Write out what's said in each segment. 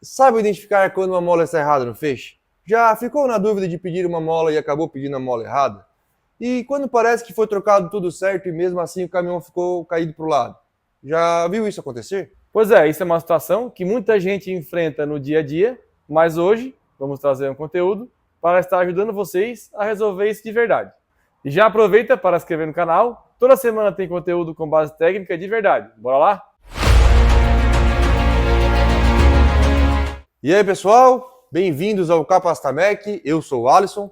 Sabe identificar quando uma mola está errada no feixe? Já ficou na dúvida de pedir uma mola e acabou pedindo a mola errada? E quando parece que foi trocado tudo certo e mesmo assim o caminhão ficou caído para o lado? Já viu isso acontecer? Pois é, isso é uma situação que muita gente enfrenta no dia a dia, mas hoje vamos trazer um conteúdo para estar ajudando vocês a resolver isso de verdade. E já aproveita para se inscrever no canal, toda semana tem conteúdo com base técnica de verdade. Bora lá? E aí pessoal, bem-vindos ao Capastamec, eu sou o Alisson.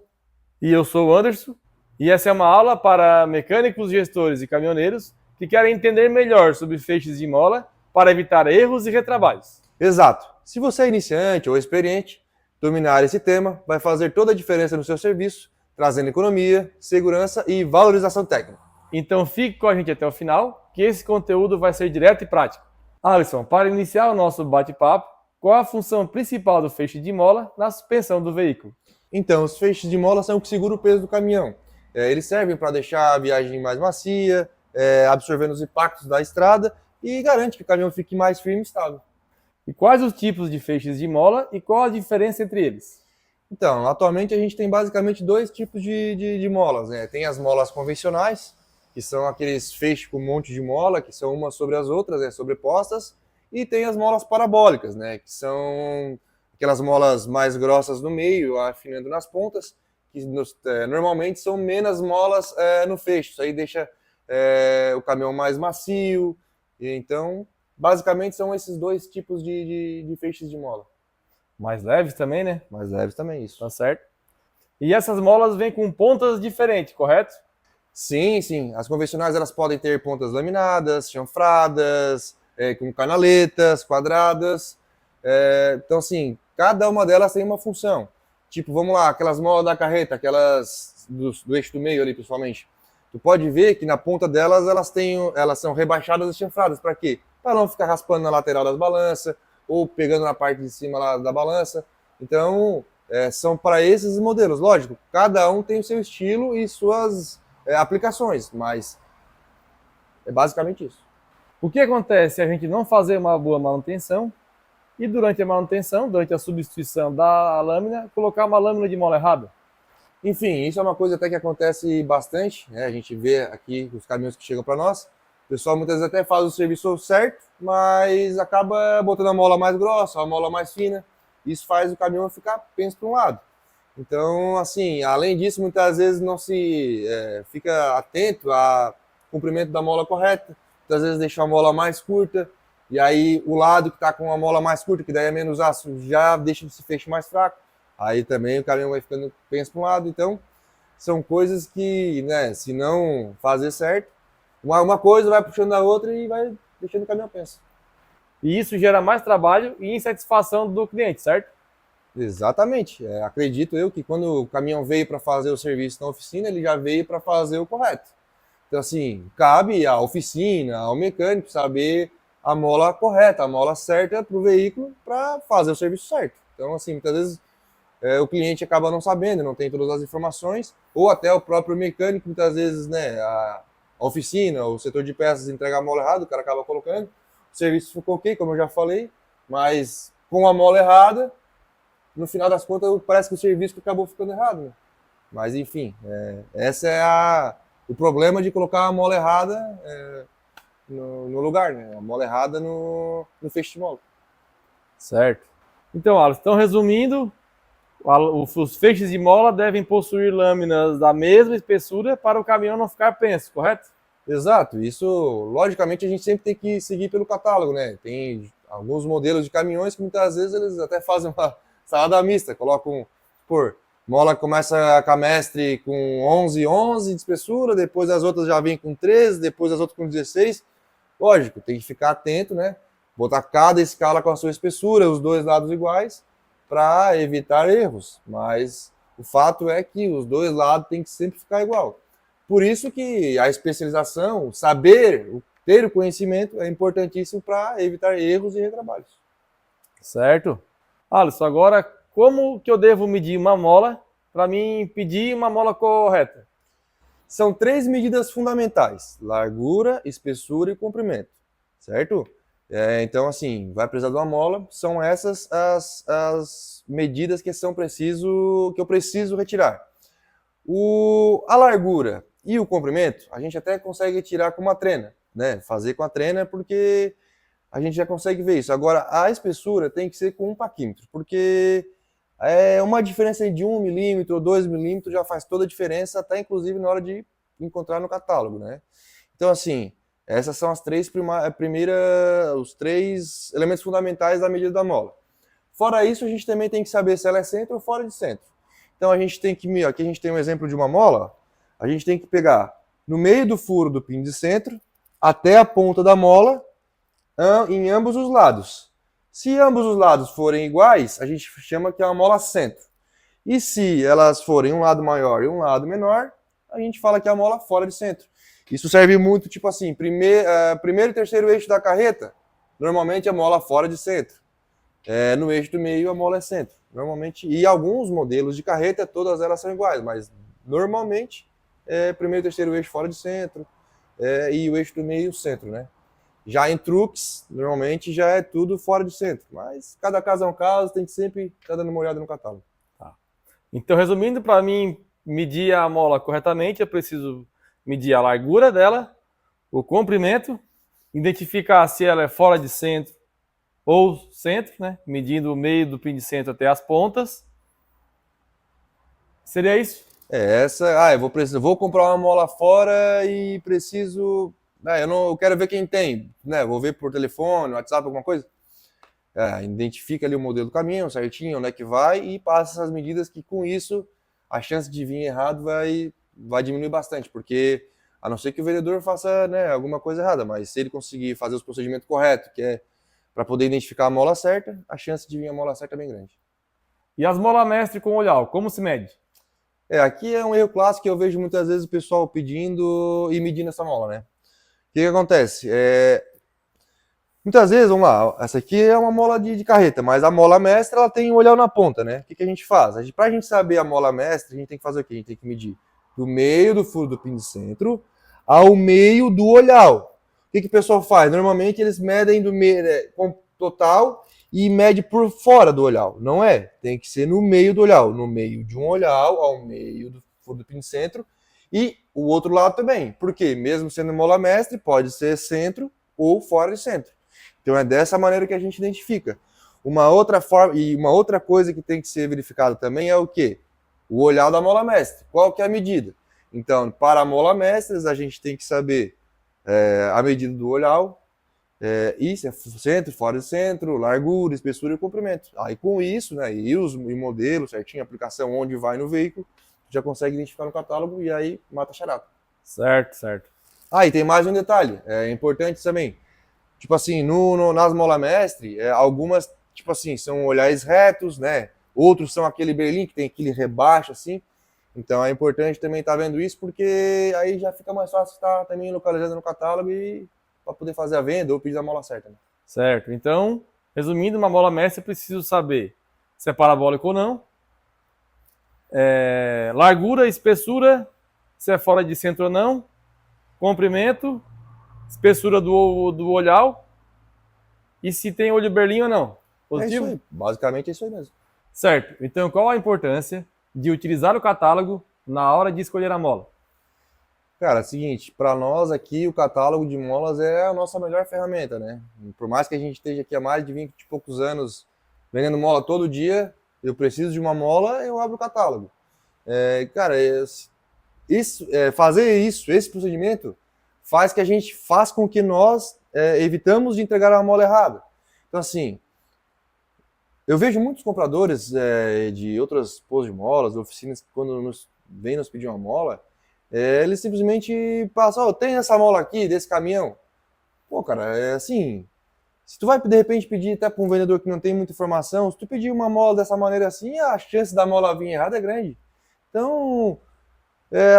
E eu sou o Anderson, e essa é uma aula para mecânicos, gestores e caminhoneiros que querem entender melhor sobre feixes de mola para evitar erros e retrabalhos. Exato, se você é iniciante ou experiente, dominar esse tema vai fazer toda a diferença no seu serviço, trazendo economia, segurança e valorização técnica. Então fique com a gente até o final, que esse conteúdo vai ser direto e prático. Alisson, para iniciar o nosso bate-papo, qual a função principal do feixe de mola na suspensão do veículo? Então, os feixes de mola são o que segura o peso do caminhão. Eles servem para deixar a viagem mais macia, absorvendo os impactos da estrada e garante que o caminhão fique mais firme e estável. E quais os tipos de feixes de mola e qual a diferença entre eles? Então, atualmente a gente tem basicamente dois tipos de molas, né? Tem as molas convencionais, que são aqueles feixes com um monte de mola, que são umas sobre as outras, sobrepostas, e tem as molas parabólicas, né? Que são aquelas molas mais grossas no meio, afinando nas pontas, que normalmente são menos molas no feixe. Isso aí deixa o caminhão mais macio. E então, basicamente são esses dois tipos de feixes de mola. Mais leves também, né? Mais leves também, isso. Tá certo. E essas molas vêm com pontas diferentes, correto? Sim, sim. As convencionais elas podem ter pontas laminadas, chanfradas, com canaletas, quadradas. Então, assim, cada uma delas tem uma função. Tipo, vamos lá, aquelas molas da carreta, aquelas do eixo do meio ali, principalmente. Tu pode ver que na ponta delas elas são rebaixadas e chanfradas. Para quê? Para não ficar raspando na lateral das balanças ou pegando na parte de cima lá da balança. Então, são para esses modelos. Lógico, cada um tem o seu estilo e suas aplicações, mas é basicamente isso. O que acontece se a gente não fazer uma boa manutenção e durante a manutenção, durante a substituição da lâmina, colocar uma lâmina de mola errada? Enfim, isso é uma coisa até que acontece bastante, né? A gente vê aqui os caminhões que chegam para nós. O pessoal muitas vezes até faz o serviço certo, mas acaba botando a mola mais grossa, a mola mais fina. Isso faz o caminhão ficar penso para um lado. Então, assim, além disso, muitas vezes não se fica atento ao comprimento da mola correta. Muitas vezes deixa a mola mais curta, e aí o lado que está com a mola mais curta, que daí é menos aço, já deixa esse feixe mais fraco. Aí também o caminhão vai ficando penso para um lado. Então, são coisas que, né, se não fazer certo, uma coisa vai puxando a outra e vai deixando o caminhão penso. E isso gera mais trabalho e insatisfação do cliente, certo? Exatamente. Acredito eu que quando o caminhão veio para fazer o serviço na oficina, ele já veio para fazer o correto. Então, assim, cabe à oficina, ao mecânico saber a mola correta, a mola certa para o veículo para fazer o serviço certo. Então, assim, muitas vezes o cliente acaba não sabendo, não tem todas as informações, ou até o próprio mecânico, muitas vezes, né, a oficina, o setor de peças entrega a mola errada, o cara acaba colocando, o serviço ficou ok, como eu já falei, mas com a mola errada, no final das contas, parece que o serviço acabou ficando errado, né? Mas, enfim, essa é o problema de colocar a mola errada no lugar, né? A mola errada no feixe de mola. Certo. Então, Alisson, então resumindo, os feixes de mola devem possuir lâminas da mesma espessura para o caminhão não ficar penso, correto? Exato. Isso, logicamente, a gente sempre tem que seguir pelo catálogo, né? Tem alguns modelos de caminhões que muitas vezes eles até fazem uma salada mista, colocam, por mola começa com a mestre com 11 de espessura, depois as outras já vêm com 13, depois as outras com 16. Lógico, tem que ficar atento, né? Botar cada escala com a sua espessura, os dois lados iguais, para evitar erros. Mas o fato é que os dois lados tem que sempre ficar igual. Por isso que a especialização, saber, ter o conhecimento é importantíssimo para evitar erros e retrabalhos. Certo. Alisson, agora como que eu devo medir uma mola para mim pedir uma mola correta? São 3 medidas fundamentais: largura, espessura e comprimento, certo? Então, assim, vai precisar de uma mola, são essas as medidas que que eu preciso retirar. A largura e o comprimento, a gente até consegue tirar com uma trena, né? Fazer com a trena porque a gente já consegue ver isso. Agora, a espessura tem que ser com 1 paquímetro, porque uma diferença de 1 milímetro ou 2 milímetros já faz toda a diferença, até inclusive na hora de encontrar no catálogo, né? Então, assim, essas são as os 3 elementos fundamentais da medida da mola. Fora isso, a gente também tem que saber se ela é centro ou fora de centro. Então, a gente tem que, aqui a gente tem um exemplo de uma mola, a gente tem que pegar no meio do furo do pino de centro até a ponta da mola em ambos os lados. Se ambos os lados forem iguais, a gente chama que é uma mola centro. E se elas forem um lado maior e um lado menor, a gente fala que é a mola fora de centro. Isso serve muito, tipo assim, primeiro e terceiro eixo da carreta, normalmente a mola fora de centro. No eixo do meio, a mola é centro. Normalmente, e alguns modelos de carreta, todas elas são iguais, mas normalmente, primeiro e terceiro eixo fora de centro, e o eixo do meio, centro, né? Já em truques, normalmente já é tudo fora de centro, mas cada caso é um caso, tem que sempre estar dando uma olhada no catálogo. Tá. Então, resumindo, para mim medir a mola corretamente, eu preciso medir a largura dela, o comprimento, identificar se ela é fora de centro ou centro, né? Medindo o meio do pino de centro até as pontas. Seria isso? Eu vou comprar uma mola fora e preciso. Eu quero ver quem tem, né? Vou ver por telefone, WhatsApp, alguma coisa. Identifica ali o modelo do caminhão certinho, onde é que vai e passa essas medidas que com isso a chance de vir errado vai diminuir bastante, porque a não ser que o vendedor faça, né, alguma coisa errada, mas se ele conseguir fazer os procedimentos corretos, que é para poder identificar a mola certa, a chance de vir a mola certa é bem grande. E as molas mestre com olhar, como se mede? Aqui é um erro clássico que eu vejo muitas vezes o pessoal pedindo e medindo essa mola, né? O que acontece? Muitas vezes, vamos lá, essa aqui é uma mola de carreta, mas a mola mestra ela tem um olhar na ponta, né? O que a gente faz? Para a gente saber a mola mestra, a gente tem que fazer o quê? A gente tem que medir do meio do furo do pino de centro ao meio do olhal. O que o pessoal faz? Normalmente eles medem do meio com total e mede por fora do olhal. Não é. Tem que ser no meio do olhal. No meio de um olhal ao meio do furo do pino de centro e o outro lado também. Porque mesmo sendo mola mestre, pode ser centro ou fora de centro. Então é dessa maneira que a gente identifica. Uma outra forma e uma outra coisa que tem que ser verificada também é o quê? O olhar da mola mestre. Qual que é a medida? Então, para a mola mestre, a gente tem que saber a medida do olhar, isso é centro, fora de centro, largura, espessura e comprimento. Aí com isso, né, e o modelo certinho, a aplicação onde vai no veículo, já consegue identificar no catálogo e aí mata a charada. Certo, certo. E tem mais um detalhe, é importante também. Tipo assim, nas mola mestre, algumas, tipo assim, são olhares retos, né? Outros são aquele berlim que tem aquele rebaixo assim. Então é importante também estar vendo isso, porque aí já fica mais fácil estar também localizando no catálogo e para poder fazer a venda ou pedir a mola certa. Né? Certo. Então, resumindo, uma mola mestre eu preciso saber se é parabólico ou não, largura, espessura, se é fora de centro ou não, comprimento, espessura do olhal e se tem olho berlim ou não. Positivo? É isso aí. Basicamente é isso aí mesmo. Certo. Então, qual a importância de utilizar o catálogo na hora de escolher a mola? Cara, é o seguinte, para nós aqui o catálogo de molas é a nossa melhor ferramenta, né? Por mais que a gente esteja aqui há mais de 20 e poucos anos vendendo mola todo dia, eu preciso de uma mola, eu abro o catálogo. Fazer esse procedimento faz que a gente faz com que nós evitamos de entregar a mola errada. Então assim, eu vejo muitos compradores de outras pôs de molas, oficinas, quando vêm nos pedir uma mola, eles simplesmente passam, tem essa mola aqui, desse caminhão. Pô, cara, é assim, se tu vai de repente pedir até para um vendedor que não tem muita informação, se tu pedir uma mola dessa maneira assim, a chance da mola vir errada é grande. Então,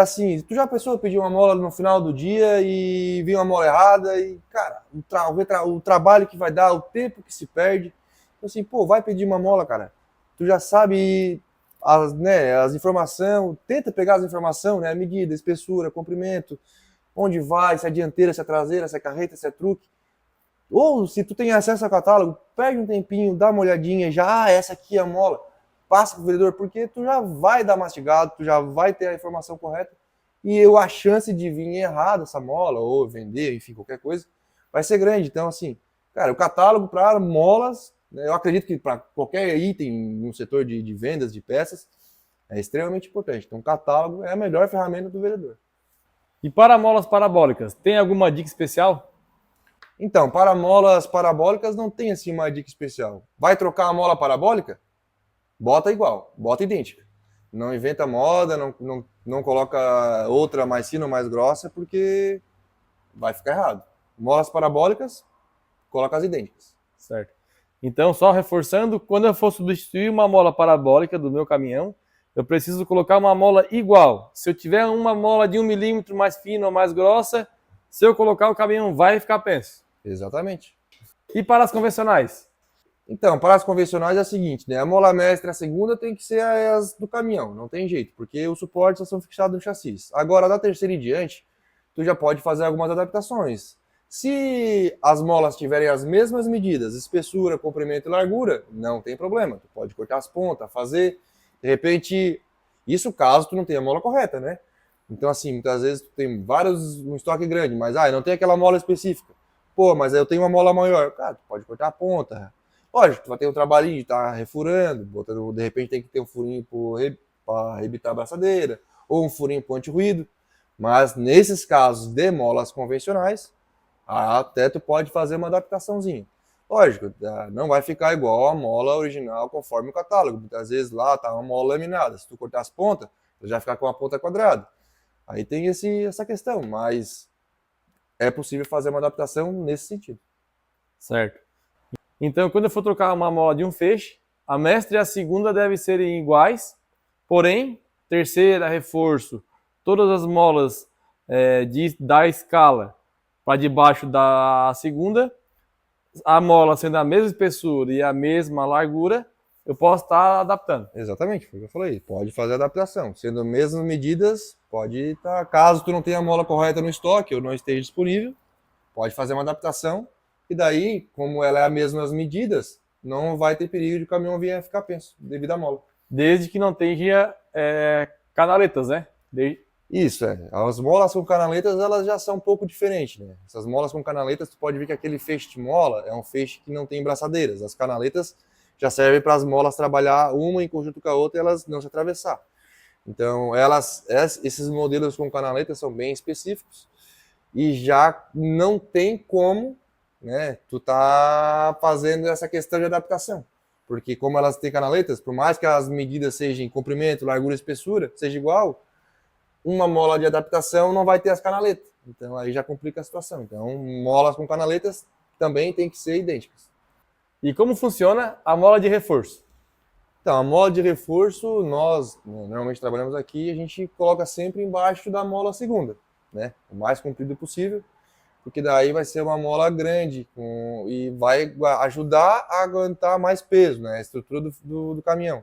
assim, tu já pensou em pedir uma mola no final do dia e vir uma mola errada e, cara, o trabalho que vai dar, o tempo que se perde. Então, assim, pô, vai pedir uma mola, cara. Tu já sabe as informações, tenta pegar as informações, né? A medida, espessura, comprimento, onde vai, se é dianteira, se é traseira, se é carreta, se é truque. Ou se tu tem acesso ao catálogo, perde um tempinho, dá uma olhadinha, já, essa aqui é a mola, passa pro vendedor, porque tu já vai dar mastigado, tu já vai ter a informação correta, e a chance de vir errada essa mola, ou vender, enfim, qualquer coisa, vai ser grande. Então, assim, cara, o catálogo para molas, né, eu acredito que para qualquer item no setor de vendas de peças, é extremamente importante. Então, o catálogo é a melhor ferramenta do vendedor. E para molas parabólicas, tem alguma dica especial? Então, para molas parabólicas não tem assim uma dica especial. Vai trocar a mola parabólica? Bota igual, bota idêntica. Não inventa moda, não coloca outra mais fina ou mais grossa, porque vai ficar errado. Molas parabólicas, coloca as idênticas. Certo. Então, só reforçando, quando eu for substituir uma mola parabólica do meu caminhão, eu preciso colocar uma mola igual. Se eu tiver uma mola de 1 milímetro mais fina ou mais grossa, se eu colocar o caminhão vai ficar penso. Exatamente. E para as convencionais? Então, para as convencionais é o seguinte, né? A mola mestra, a segunda, tem que ser as do caminhão, não tem jeito, porque os suportes só são fixados no chassi. Agora, da terceira em diante, tu já pode fazer algumas adaptações. Se as molas tiverem as mesmas medidas, espessura, comprimento e largura, não tem problema. Tu pode cortar as pontas, fazer, de repente, isso caso tu não tenha a mola correta, né? Então, assim, muitas vezes tu tem vários, um estoque grande, mas não tem aquela mola específica. Pô, mas eu tenho uma mola maior. Cara, tu pode cortar a ponta. Lógico, tu vai ter um trabalhinho de estar refurando, botando, de repente tem que ter um furinho para rebitar a braçadeira, ou um furinho para anti-ruído. Mas nesses casos de molas convencionais, até tu pode fazer uma adaptaçãozinha. Lógico, não vai ficar igual a mola original conforme o catálogo. Muitas vezes lá tá uma mola laminada. Se tu cortar as pontas, tu já ficar com a ponta quadrada. Aí tem essa questão, mas é possível fazer uma adaptação nesse sentido. Certo. Então, quando eu for trocar uma mola de um feixe, a mestra e a segunda devem ser iguais, porém, terceira, reforço, todas as molas da escala para debaixo da segunda, a mola sendo a mesma espessura e a mesma largura, eu posso estar adaptando. Exatamente, foi o que eu falei. Pode fazer adaptação. Sendo as mesmas medidas, pode estar. Caso tu não tenha a mola correta no estoque ou não esteja disponível, pode fazer uma adaptação. E daí, como ela é as mesmas medidas, não vai ter perigo de o caminhão vir a ficar penso, devido à mola. Desde que não tenha canaletas, né? Isso, é. As molas com canaletas, elas já são um pouco diferentes, né? Essas molas com canaletas, tu pode ver que aquele feixe de mola é um feixe que não tem braçadeiras. As canaletas já servem para as molas trabalhar uma em conjunto com a outra e elas não se atravessar. Então, esses modelos com canaletas são bem específicos e já não tem como, né, tu tá fazendo essa questão de adaptação. Porque como elas têm canaletas, por mais que as medidas sejam comprimento, largura e espessura, seja igual, uma mola de adaptação não vai ter as canaletas. Então aí já complica a situação. Então molas com canaletas também tem que ser idênticas. E como funciona a mola de reforço? Então a mola de reforço, nós normalmente trabalhamos aqui, a gente coloca sempre embaixo da mola segunda, né? O mais comprido possível, porque daí vai ser uma mola grande e vai ajudar a aguentar mais peso, né? A estrutura do caminhão.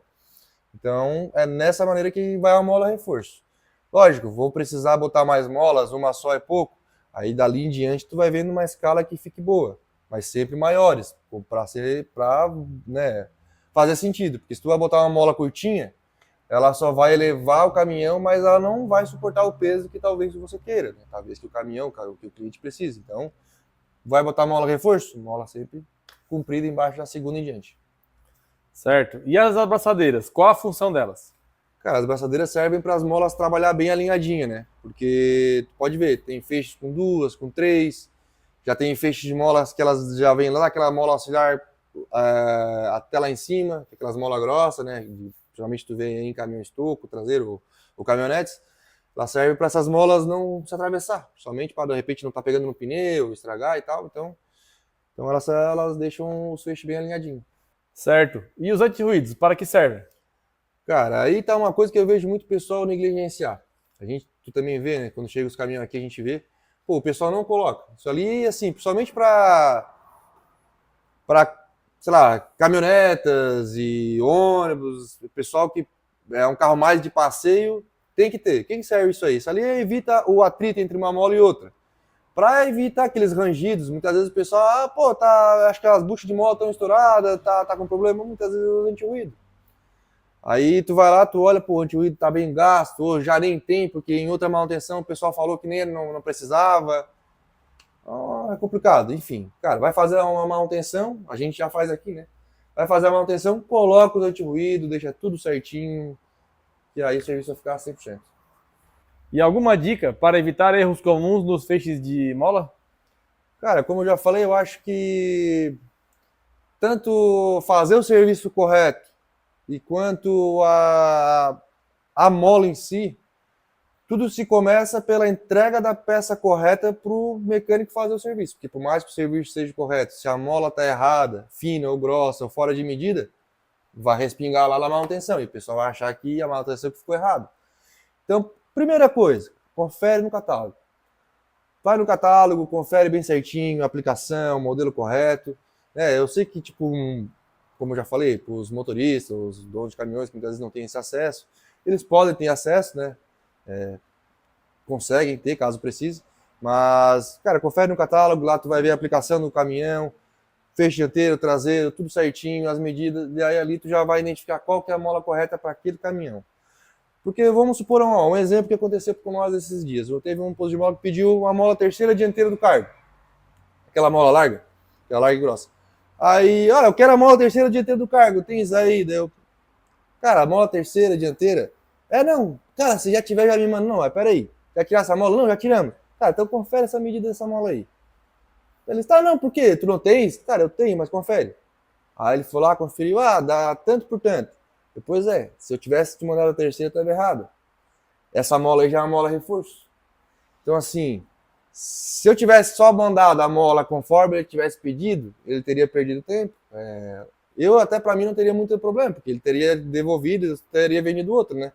Então é nessa maneira que vai a mola reforço. Lógico, vou precisar botar mais molas, uma só é pouco. Aí dali em diante tu vai vendo uma escala que fique boa, mas sempre maiores, para né, fazer sentido. Porque se tu vai botar uma mola curtinha, ela só vai elevar o caminhão, mas ela não vai suportar o peso que talvez você queira, né? Talvez que o caminhão, que o cliente precise. Então, vai botar mola reforço? Mola sempre comprida embaixo da segunda em diante. Certo. E as abraçadeiras, qual a função delas? Cara, as braçadeiras servem para as molas trabalhar bem alinhadinha, né? Porque tu pode ver, tem feixes com 2, com 3, já tem feixes de molas que elas já vêm lá, aquela mola auxiliar até lá em cima, aquelas molas grossas, né? Geralmente tu vê em caminhão estoco, traseiro ou caminhonetes. Ela serve para essas molas não se atravessar, somente para de repente não estar pegando no pneu, estragar e tal. Então elas deixam os feixes bem alinhadinhos. Certo. E os anti-ruídos, para que servem? Cara, aí tá uma coisa que eu vejo muito pessoal negligenciar. Tu também vê, né? Quando chega os caminhões aqui, a gente vê. Pô, o pessoal não coloca. Isso ali, assim, principalmente para, sei lá, caminhonetas e ônibus, o pessoal que é um carro mais de passeio, tem que ter. Quem serve isso aí? Isso ali evita o atrito entre uma mola e outra. para evitar aqueles rangidos. Muitas vezes o pessoal, pô, acho que as buchas de mola estão estouradas, tá com problema, muitas vezes o anti-ruído. Aí tu vai lá, tu olha, pô, o anti-ruído tá bem gasto, ou já nem tem, porque em outra manutenção o pessoal falou que nem não precisava. É complicado, enfim. Cara, vai fazer uma manutenção, a gente já faz aqui, né? Vai fazer a manutenção, coloca o anti-ruído, deixa tudo certinho, e aí o serviço vai ficar 100%. E alguma dica para evitar erros comuns nos feixes de mola? Cara, como eu já falei, eu acho que tanto fazer o serviço correto e quanto a mola em si, tudo se começa pela entrega da peça correta para o mecânico fazer o serviço. Porque por mais que o serviço seja correto, se a mola está errada, fina ou grossa ou fora de medida, vai respingar lá na manutenção e o pessoal vai achar que a manutenção ficou errada. Então, primeira coisa, confere no catálogo. Vai no catálogo, confere bem certinho a aplicação, o modelo correto. Eu sei que, tipo, como eu já falei, os motoristas, os donos de caminhões que muitas vezes não têm esse acesso, eles podem ter acesso, né? Conseguem ter, caso precise. Mas, cara, confere no catálogo, lá tu vai ver a aplicação do caminhão, feixe dianteiro, traseiro, tudo certinho, as medidas, e aí ali tu já vai identificar qual que é a mola correta para aquele caminhão. Porque vamos supor um exemplo que aconteceu com nós esses dias. Eu teve um posto de mola que pediu uma mola terceira dianteira do cargo. Aquela mola larga, aquela larga e grossa. Aí, olha, eu quero a mola terceira dianteira do cargo, tem isso aí? Daí eu, cara, a mola terceira dianteira? Não, cara, se já tiver, já me manda. Não, mas peraí, quer tirar essa mola? Não, já tiramos. Tá, então confere essa medida dessa mola aí. Ele está, não, por quê? Tu não tens? Cara, eu tenho, mas confere. Aí ele foi lá, conferiu, dá tanto por tanto. Depois se eu tivesse te mandado a terceira, estava errado. Essa mola aí já é uma mola reforço. Então, assim, se eu tivesse só mandado a mola conforme ele tivesse pedido, ele teria perdido tempo. Eu, até para mim, não teria muito problema, porque ele teria devolvido, teria vendido outro, né?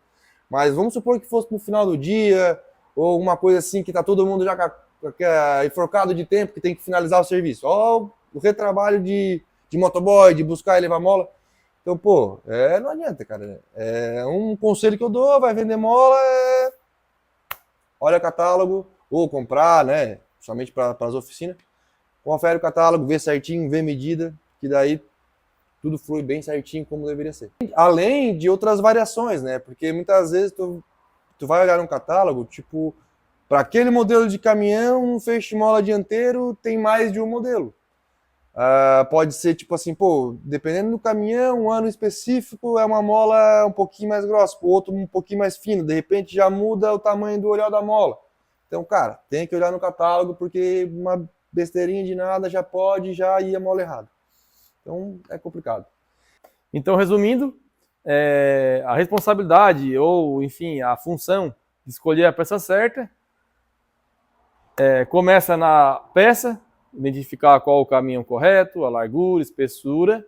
Mas vamos supor que fosse no final do dia, ou uma coisa assim, que tá todo mundo já enforcado de tempo, que tem que finalizar o serviço. Ó, o retrabalho de motoboy, de buscar e levar mola. Então, pô, não adianta, cara. Um conselho que eu dou, vai vender mola, olha o catálogo, ou comprar, né, somente para as oficinas, confere o catálogo, vê certinho, vê medida, que daí tudo flui bem certinho como deveria ser. Além de outras variações, né, porque muitas vezes tu vai olhar no catálogo, tipo, para aquele modelo de caminhão, um feixe de mola dianteiro tem mais de um modelo. Pode ser tipo assim, pô, dependendo do caminhão, um ano específico é uma mola um pouquinho mais grossa, o outro um pouquinho mais fino, de repente já muda o tamanho do olhar da mola. Então, cara, tem que olhar no catálogo, porque uma besteirinha de nada já ir a mola errada. Então, é complicado. Então, resumindo, a responsabilidade ou, enfim, a função de escolher a peça certa começa na peça, identificar qual o caminho correto, a largura, espessura,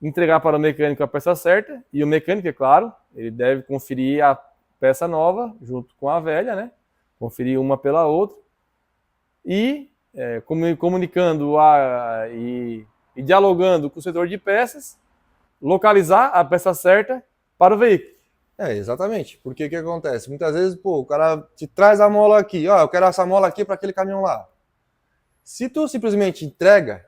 entregar para o mecânico a peça certa, e o mecânico, é claro, ele deve conferir a peça nova junto com a velha, né? Conferir uma pela outra, e comunicando e dialogando com o setor de peças, localizar a peça certa para o veículo. Exatamente, porque o que acontece? Muitas vezes, pô, o cara te traz a mola aqui, eu quero essa mola aqui para aquele caminhão lá. Se tu simplesmente entrega,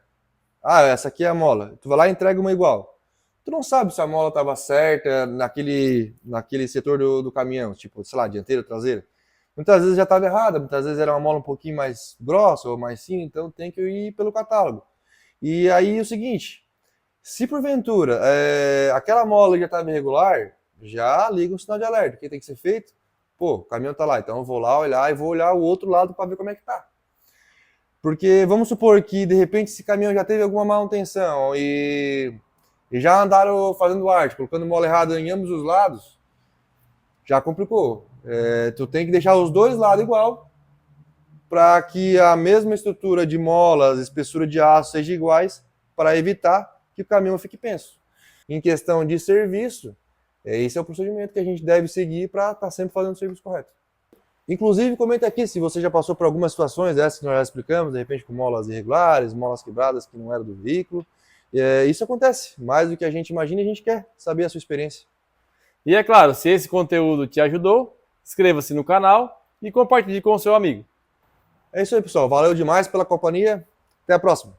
essa aqui é a mola, tu vai lá e entrega uma igual. Tu não sabe se a mola estava certa naquele setor do caminhão, tipo, sei lá, dianteira, traseira. Muitas vezes já estava errada, muitas vezes era uma mola um pouquinho mais grossa ou mais fina, então tem que ir pelo catálogo. E aí é o seguinte, se porventura aquela mola já estava irregular, já liga um sinal de alerta. O que tem que ser feito? Pô, o caminhão tá lá, então eu vou lá olhar e vou olhar o outro lado para ver como é que tá. Porque vamos supor que de repente esse caminhão já teve alguma manutenção e já andaram fazendo arte, colocando mola errada em ambos os lados, já complicou. Tu tem que deixar os dois lados igual para que a mesma estrutura de molas, espessura de aço seja iguais, para evitar que o caminhão fique penso. Em questão de serviço, esse é o procedimento que a gente deve seguir para estar sempre fazendo o serviço correto. Inclusive, comenta aqui se você já passou por algumas situações dessas que nós já explicamos, de repente com molas irregulares, molas quebradas que não eram do veículo. Isso acontece, mais do que a gente imagina, e a gente quer saber a sua experiência. E é claro, se esse conteúdo te ajudou, inscreva-se no canal e compartilhe com o seu amigo. É isso aí, pessoal. Valeu demais pela companhia. Até a próxima.